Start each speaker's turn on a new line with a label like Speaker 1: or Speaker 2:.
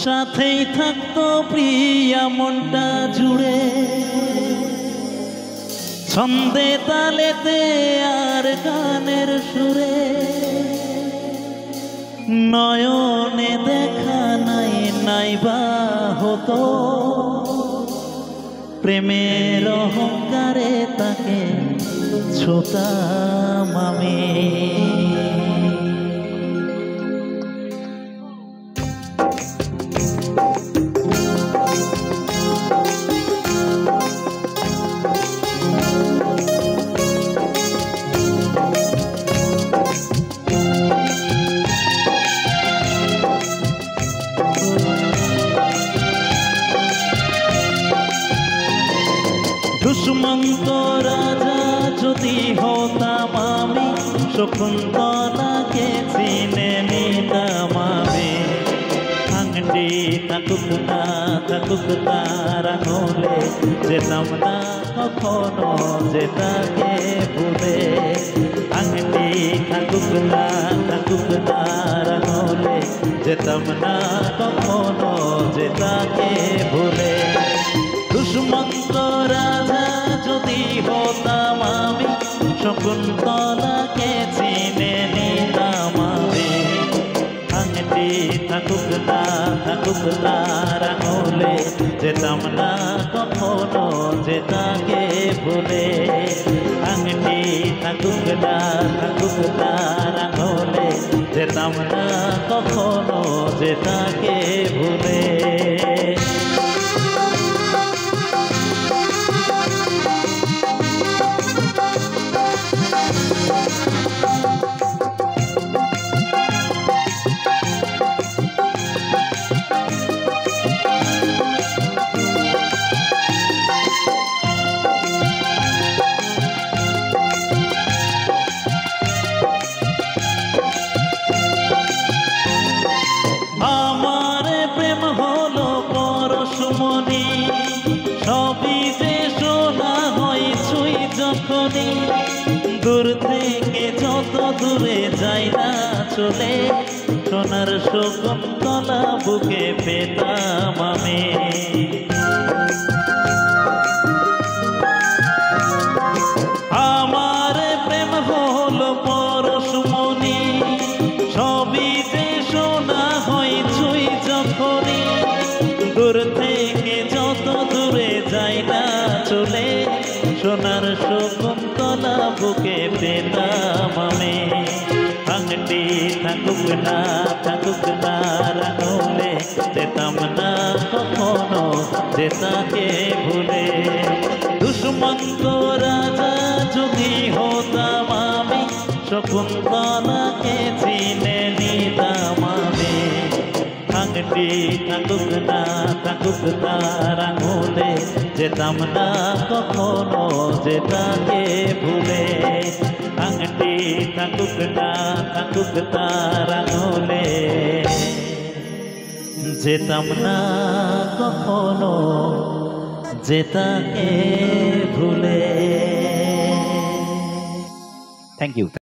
Speaker 1: সাথেই থাকতো প্রিয়া মনটা জুড়ে, ছন্দে তালেতে আর গানের সুরে। নয়নে দেখা নাই নাইবা হতো, প্রেমের অহংকারে তাকে ছুতাম আমি। দুষ্মন্ত রাজা যদি হতাম আমি, শকুন্তলাকে চিনে নিতাম আমি। আংটি থাকুক না থাকুক তার আঙুলে, যেতাম না কখনো যেটাকে ভুলে। আংটি থাকুক না থাকুক তার আঙুলে, যেতাম না কখনো যেটাকে ভুলে। দুষ্মন্ত রাজা যদি হতাম আমি, শকুন্তলাকে চিনে নিতাম আমি। আংটি থাকুক না থাকুক তার আঙুলে, যেতাম না কখনো যেটাকে ভুলে। আংটি থাকুক না থাকুক তার আঙুলে, যেতাম না কখনো যেটাকে ভুলে। সবই যে শোনা হয় ছুঁই যখনই, দূর থেকে যত দূরে যাই না চলে, সোনার শকুন্তলা বুকে পেতাম আমি। আমার প্রেম হলো পরশমণি, সবই যে শোনা হয় ছুঁই যখনই, দূর থেকে যত দূরে যাই না চলে, সোনার শকুন্তলা বুকে পেতাম আমি। আংটি থাকুক না থাকুক তার আঙুলে, যেতাম না কখনো যেটাকে ভুলে। দুষ্মন্ত রাজা যদি হতাম আমি, শকুন্তলাকে চিনে নিতাম আমি। আংটি থাকুক না থাকুক তার আঙুলে, যেতাম না কখনো যেটাকে ভুলে। আংটি থাকুক না থাকুক তার আঙুলে, যেতাম না কখনো যেটাকে ভুলে। Thank you.